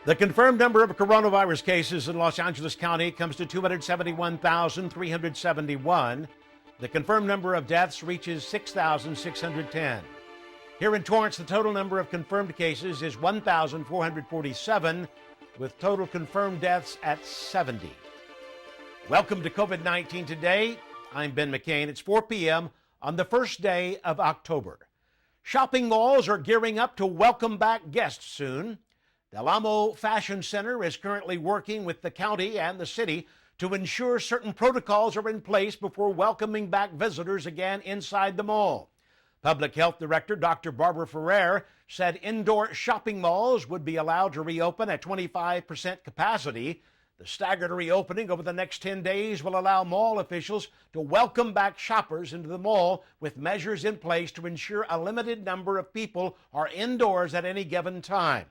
The confirmed number of coronavirus cases in Los Angeles County comes to 271,371. The confirmed number of deaths reaches 6,610. Here in Torrance, the total number of confirmed cases is 1,447, with total confirmed deaths at 70. Welcome to COVID-19 Today. I'm Ben McCain. It's 4 p.m. on the first day of October. Shopping malls are gearing up to welcome back guests soon. Del Amo Fashion Center is currently working with the county and the city to ensure certain protocols are in place before welcoming back visitors again inside the mall. Public Health Director Dr. Barbara Ferrer said indoor shopping malls would be allowed to reopen at 25% capacity. The staggered reopening over the next 10 days will allow mall officials to welcome back shoppers into the mall with measures in place to ensure a limited number of people are indoors at any given time.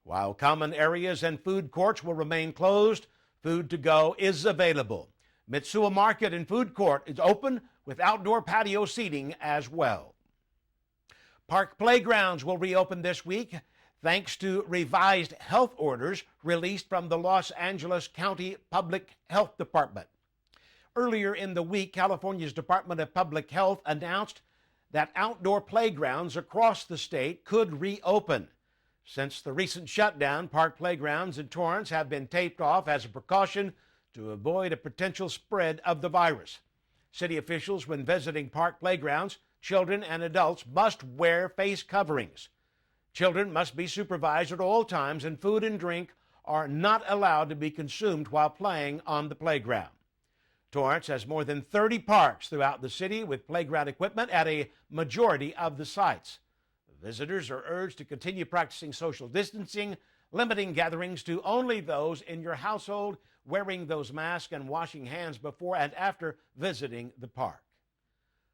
While common areas and food courts will remain closed, food to go is available. Mitsua Market and Food Court is open with outdoor patio seating as well. Park playgrounds will reopen this week thanks to revised health orders released from the Los Angeles County Public Health Department. Earlier in the week, California's Department of Public Health announced that outdoor playgrounds across the state could reopen. Since the recent shutdown, park playgrounds in Torrance have been taped off as a precaution to avoid a potential spread of the virus. City officials, when visiting park playgrounds, children and adults must wear face coverings. Children must be supervised at all times, and food and drink are not allowed to be consumed while playing on the playground. Torrance has more than 30 parks throughout the city with playground equipment at a majority of the sites. Visitors are urged to continue practicing social distancing, limiting gatherings to only those in your household, wearing those masks and washing hands before and after visiting the park.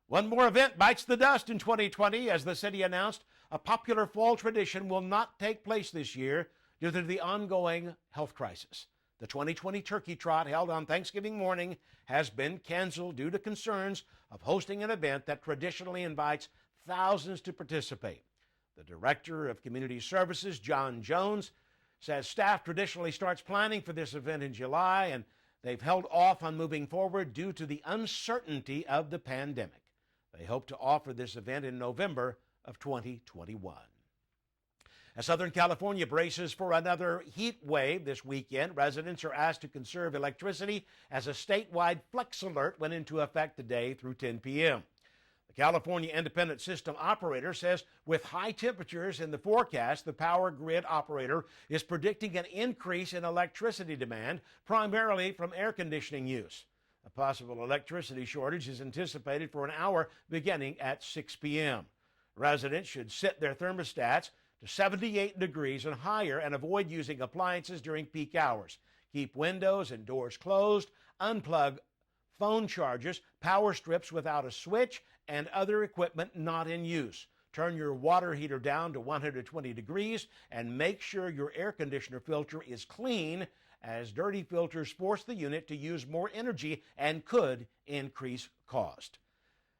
One more event bites the dust in 2020 as the city announced a popular fall tradition will not take place this year due to the ongoing health crisis. The 2020 Turkey Trot held on Thanksgiving morning has been canceled due to concerns of hosting an event that traditionally invites thousands to participate. The Director of Community Services, John Jones, says staff traditionally starts planning for this event in July, and they've held off on moving forward due to the uncertainty of the pandemic. They hope to offer this event in November of 2021. As Southern California braces for another heat wave this weekend, residents are asked to conserve electricity as a statewide flex alert went into effect today through 10 p.m. The California Independent System Operator says with high temperatures in the forecast, the power grid operator is predicting an increase in electricity demand, primarily from air conditioning use. A possible electricity shortage is anticipated for an hour beginning at 6 p.m. Residents should set their thermostats to 78 degrees and higher and avoid using appliances during peak hours. Keep windows and doors closed, unplug phone chargers, power strips without a switch, and other equipment not in use. Turn your water heater down to 120 degrees and make sure your air conditioner filter is clean, as dirty filters force the unit to use more energy and could increase cost.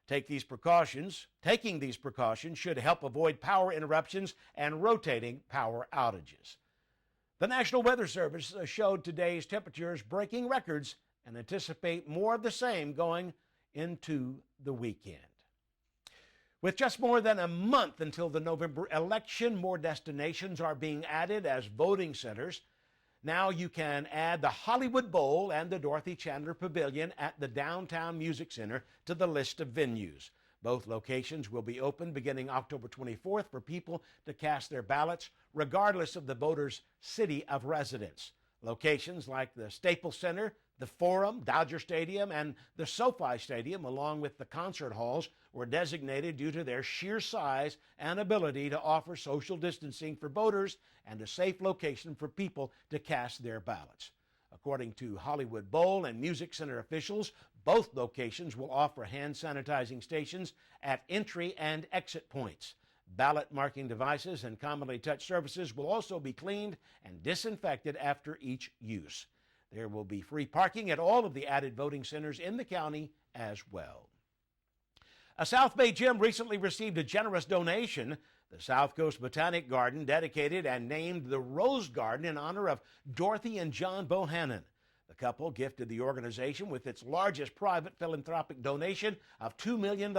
Taking these precautions should help avoid power interruptions and rotating power outages. The National Weather Service showed today's temperatures breaking records and anticipate more of the same going into the weekend. With just more than a month until the November election, more destinations are being added as voting centers. Now you can add the Hollywood Bowl and the Dorothy Chandler Pavilion at the Downtown Music Center to the list of venues. Both locations will be open beginning October 24th for people to cast their ballots, regardless of the voter's city of residence. Locations like the Staples Center, the Forum, Dodger Stadium, and the SoFi Stadium, along with the concert halls, were designated due to their sheer size and ability to offer social distancing for voters and a safe location for people to cast their ballots. According to Hollywood Bowl and Music Center officials, both locations will offer hand sanitizing stations at entry and exit points. Ballot marking devices and commonly touched surfaces will also be cleaned and disinfected after each use. There will be free parking at all of the added voting centers in the county as well. A South Bay gym recently received a generous donation. The South Coast Botanic Garden dedicated and named the Rose Garden in honor of Dorothy and John Bohannon. The couple gifted the organization with its largest private philanthropic donation of $2 million.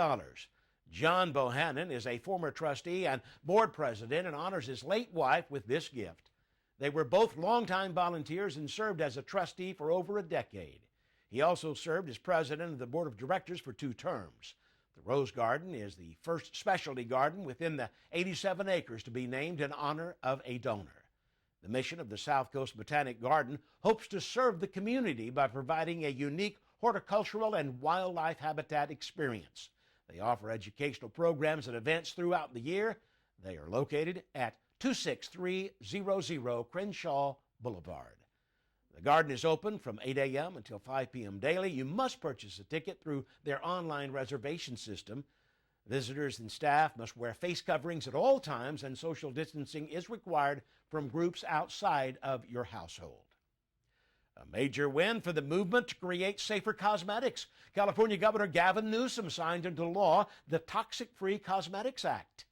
John Bohannon is a former trustee and board president and honors his late wife with this gift. They were both longtime volunteers and served as a trustee for over a decade. He also served as president of the board of directors for 2 terms. The Rose Garden is the first specialty garden within the 87 acres to be named in honor of a donor. The mission of the South Coast Botanic Garden hopes to serve the community by providing a unique horticultural and wildlife habitat experience. They offer educational programs and events throughout the year. They are located at 26300 Crenshaw Boulevard. The garden is open from 8 a.m. until 5 p.m. daily. You must purchase a ticket through their online reservation system. Visitors and staff must wear face coverings at all times, and social distancing is required from groups outside of your household. A major win for the movement to create safer cosmetics. California Governor Gavin Newsom signed into law the Toxic-Free Cosmetics Act.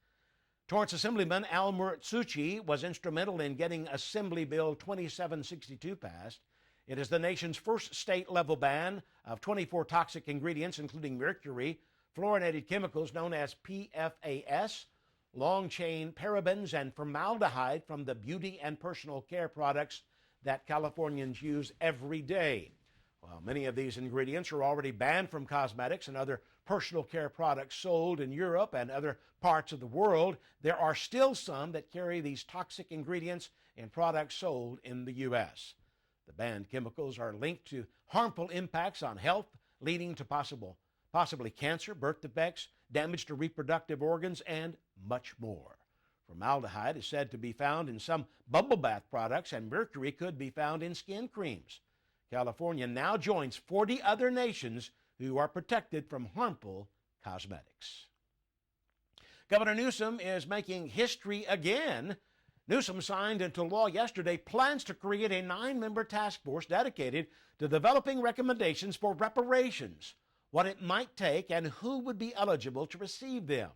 Torrance Assemblyman Al Muratsuchi was instrumental in getting Assembly Bill 2762 passed. It is the nation's first state-level ban of 24 toxic ingredients, including mercury, fluorinated chemicals known as PFAS, long-chain parabens, and formaldehyde from the beauty and personal care products that Californians use every day. While many of these ingredients are already banned from cosmetics and other personal care products sold in Europe and other parts of the world, there are still some that carry these toxic ingredients in products sold in the U.S. The banned chemicals are linked to harmful impacts on health, leading to possibly cancer, birth defects, damage to reproductive organs, and much more. Formaldehyde is said to be found in some bubble bath products, and mercury could be found in skin creams. California now joins 40 other nations who are protected from harmful cosmetics. Governor Newsom is making history again. Newsom signed into law yesterday plans to create a 9-member task force dedicated to developing recommendations for reparations, what it might take, and who would be eligible to receive them.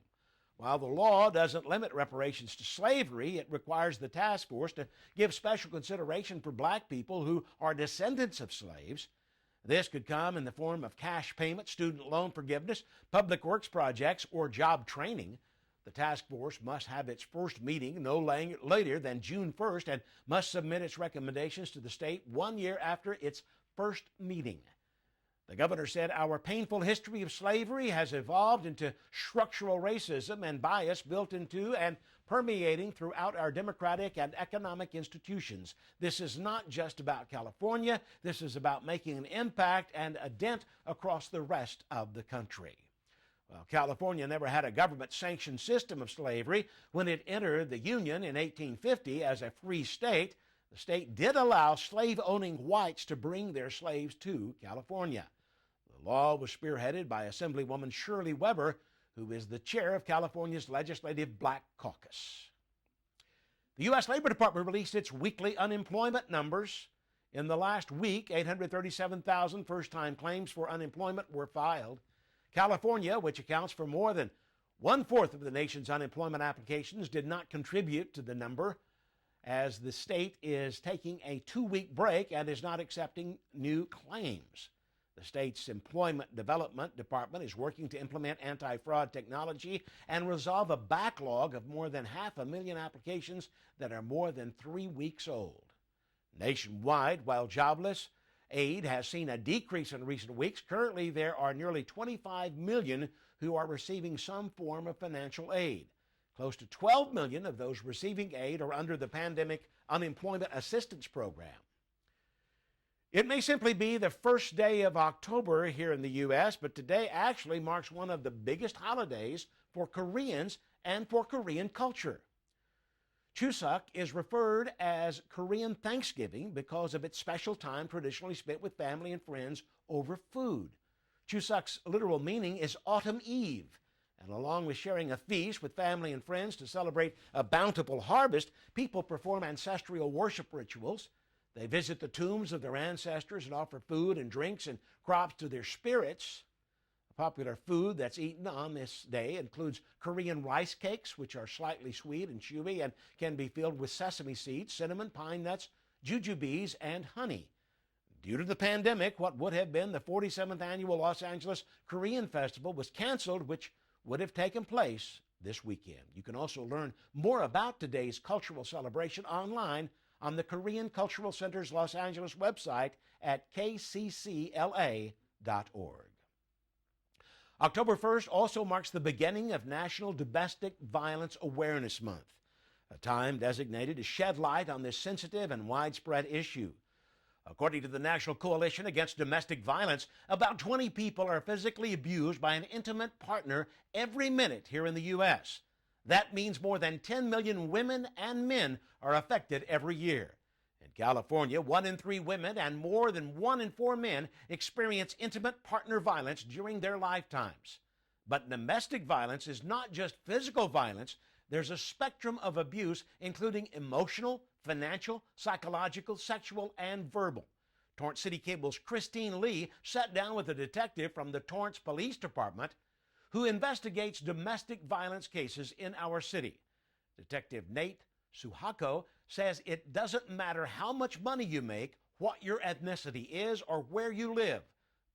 While the law doesn't limit reparations to slavery, it requires the task force to give special consideration for black people who are descendants of slaves. This could come in the form of cash payment, student loan forgiveness, public works projects, or job training. The task force must have its first meeting no later than June 1st and must submit its recommendations to the state 1 year after its first meeting. The governor said our painful history of slavery has evolved into structural racism and bias built into and permeating throughout our democratic and economic institutions. This is not just about California. This is about making an impact and a dent across the rest of the country. Well, California never had a government-sanctioned system of slavery. When it entered the Union in 1850 as a free state, the state did allow slave-owning whites to bring their slaves to California. The law was spearheaded by Assemblywoman Shirley Weber, who is the chair of California's Legislative Black Caucus. The U.S. Labor Department released its weekly unemployment numbers. In the last week, 837,000 first-time claims for unemployment were filed. California, which accounts for more than 1/4 of the nation's unemployment applications, did not contribute to the number, as the state is taking a 2-week break and is not accepting new claims. The state's Employment Development Department is working to implement anti-fraud technology and resolve a backlog of more than 500,000 applications that are more than 3 weeks old. Nationwide, while jobless aid has seen a decrease in recent weeks, currently there are nearly 25 million who are receiving some form of financial aid. Close to 12 million of those receiving aid are under the Pandemic Unemployment Assistance Program. It may simply be the first day of October here in the U.S., but today actually marks one of the biggest holidays for Koreans and for Korean culture. Chuseok is referred as Korean Thanksgiving because of its special time traditionally spent with family and friends over food. Chuseok's literal meaning is Autumn Eve, and along with sharing a feast with family and friends to celebrate a bountiful harvest, people perform ancestral worship rituals. They visit the tombs of their ancestors and offer food and drinks and crops to their spirits. Popular food that's eaten on this day includes Korean rice cakes, which are slightly sweet and chewy and can be filled with sesame seeds, cinnamon, pine nuts, jujubes, and honey. Due to the pandemic, what would have been the 47th annual Los Angeles Korean Festival was canceled, which would have taken place this weekend. You can also learn more about today's cultural celebration online on the Korean Cultural Center's Los Angeles website at kccla.org. October 1st also marks the beginning of National Domestic Violence Awareness Month, a time designated to shed light on this sensitive and widespread issue. According to the National Coalition Against Domestic Violence, about 20 people are physically abused by an intimate partner every minute here in the U.S. That means more than 10 million women and men are affected every year. In California, 1 in 3 women and more than 1 in 4 men experience intimate partner violence during their lifetimes. But domestic violence is not just physical violence. There's a spectrum of abuse, including emotional, financial, psychological, sexual, and verbal. Torrance City Cable's Christine Lee sat down with a detective from the Torrance Police Department who investigates domestic violence cases in our city. Detective Nate Suhako says it doesn't matter how much money you make, what your ethnicity is, or where you live.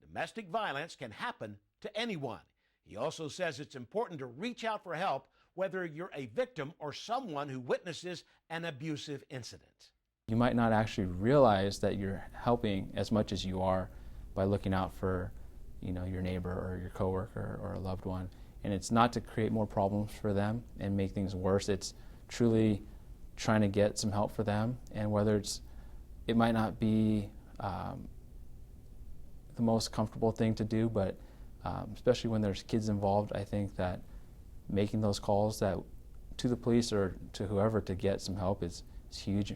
Domestic violence can happen to anyone. He also says it's important to reach out for help, whether you're a victim or someone who witnesses an abusive incident. You might not actually realize that you're helping as much as you are by looking out for, your neighbor or your coworker or a loved one. And it's not to create more problems for them and make things worse. It's truly trying to get some help for them. And whether it might not be the most comfortable thing to do, but especially when there's kids involved, I think that making those calls to the police or to whoever to get some help is huge.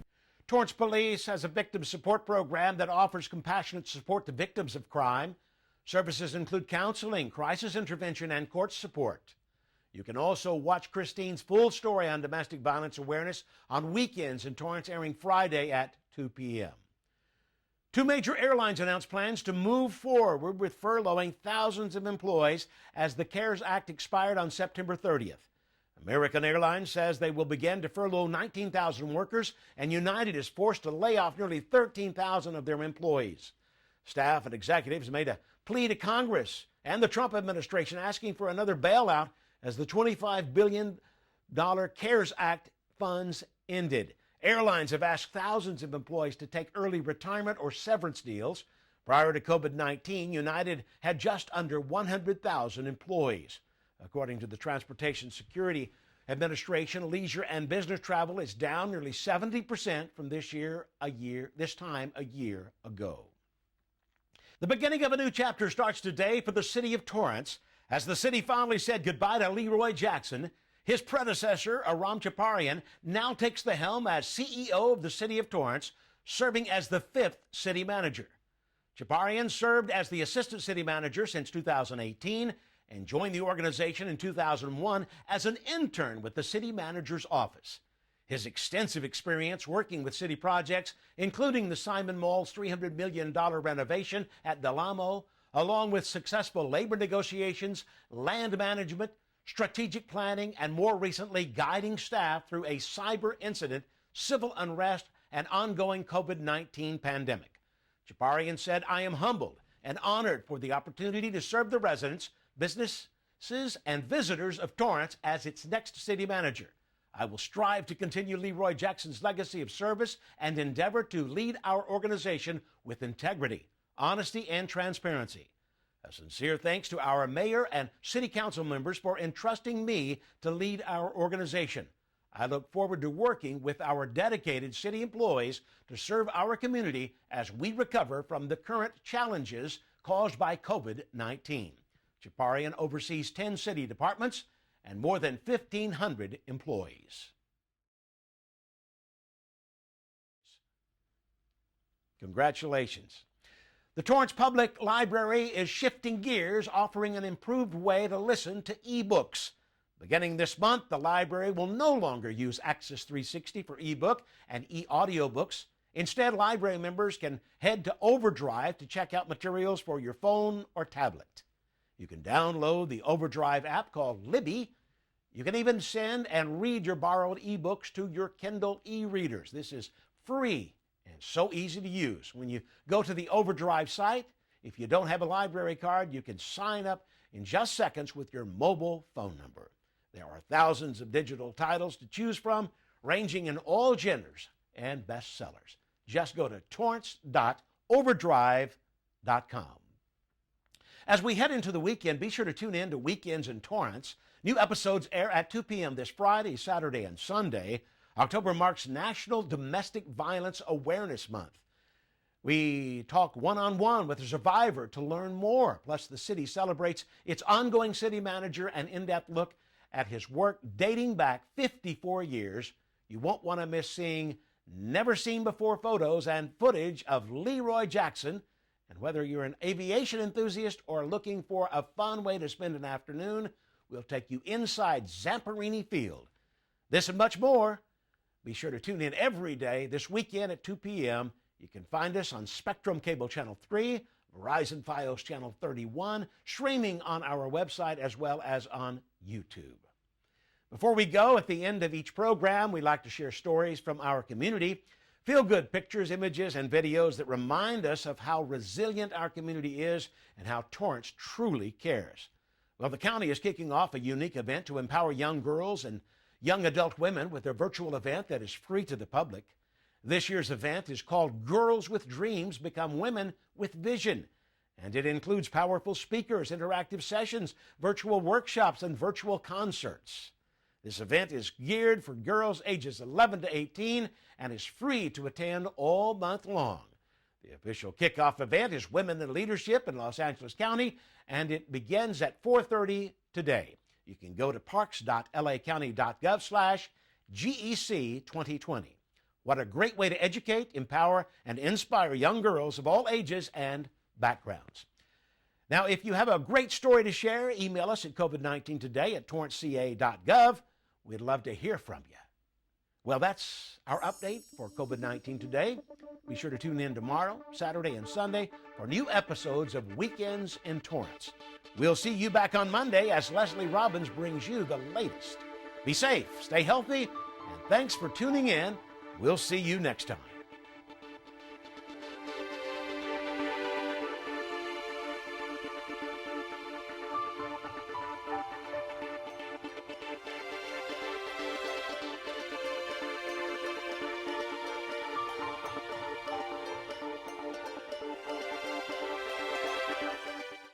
Torrance Police has a victim support program that offers compassionate support to victims of crime. Services include counseling, crisis intervention, and court support. You can also watch Christine's full story on domestic violence awareness on weekends in Torrance, airing Friday at 2 p.m. 2 major airlines announced plans to move forward with furloughing thousands of employees as the CARES Act expired on September 30th. American Airlines says they will begin to furlough 19,000 workers, and United is forced to lay off nearly 13,000 of their employees. Staff and executives made a plea to Congress and the Trump administration asking for another bailout as the $25 billion CARES Act funds ended. Airlines have asked thousands of employees to take early retirement or severance deals. Prior to COVID-19, United had just under 100,000 employees. According to the Transportation Security Administration, leisure and business travel is down nearly 70% from this time a year ago. The beginning of a new chapter starts today for the city of Torrance as the city finally said goodbye to Leroy Jackson. His predecessor, Aram Chaparian, now takes the helm as CEO of the city of Torrance, serving as the 5th city manager. Chaparian served as the assistant city manager since 2018 and joined the organization in 2001 as an intern with the city manager's office. His extensive experience working with city projects, including the Simon Mall's $300 million renovation at Del Amo, along with successful labor negotiations, land management, strategic planning, and more recently, guiding staff through a cyber incident, civil unrest, and ongoing COVID-19 pandemic. Chaparian said, "I am humbled and honored for the opportunity to serve the residents, businesses, and visitors of Torrance as its next city manager. I will strive to continue Leroy Jackson's legacy of service and endeavor to lead our organization with integrity, honesty, and transparency. A sincere thanks to our mayor and city council members for entrusting me to lead our organization. I look forward to working with our dedicated city employees to serve our community as we recover from the current challenges caused by COVID-19. Chaparian oversees 10 city departments and more than 1,500 employees. Congratulations. The Torrance Public Library is shifting gears, offering an improved way to listen to e-books. Beginning this month, the library will no longer use Access 360 for e-book and e-audiobooks. Instead, library members can head to Overdrive to check out materials for your phone or tablet. You can download the Overdrive app called Libby. You can even send and read your borrowed ebooks to your Kindle e-readers. This is free and so easy to use. When you go to the Overdrive site, if you don't have a library card, you can sign up in just seconds with your mobile phone number. There are thousands of digital titles to choose from, ranging in all genders and bestsellers. Just go to torrance.overdrive.com. As we head into the weekend, be sure to tune in to Weekends in Torrance. New episodes air at 2 p.m. this Friday, Saturday, and Sunday. October marks National Domestic Violence Awareness Month. We talk one-on-one with a survivor to learn more. Plus, the city celebrates its ongoing city manager, an in-depth look at his work dating back 54 years. You won't want to miss seeing never-seen-before photos and footage of Leroy Jackson. And whether you're an aviation enthusiast or looking for a fun way to spend an afternoon, we'll take you inside Zamperini Field. This and much more. Be sure to tune in every day this weekend at 2 p.m. You can find us on Spectrum Cable Channel 3, Verizon Fios Channel 31, streaming on our website as well as on YouTube. Before we go, at the end of each program, we like to share stories from our community. Feel-good pictures, images, and videos that remind us of how resilient our community is and how Torrance truly cares. Well, the county is kicking off a unique event to empower young girls and young adult women with their virtual event that is free to the public. This year's event is called Girls with Dreams Become Women with Vision, and it includes powerful speakers, interactive sessions, virtual workshops, and virtual concerts. This event is geared for girls ages 11 to 18 and is free to attend all month long. The official kickoff event is Women in Leadership in Los Angeles County, and it begins at 4:30 today. You can go to parks.lacounty.gov/GEC 2020. What a great way to educate, empower, and inspire young girls of all ages and backgrounds. Now, if you have a great story to share, email us at COVID-19today@torranceca.gov. We'd love to hear from you. Well, that's our update for COVID-19 Today. Be sure to tune in tomorrow, Saturday, and Sunday for new episodes of Weekends in Torrance. We'll see you back on Monday as Leslie Robbins brings you the latest. Be safe, stay healthy, and thanks for tuning in. We'll see you next time.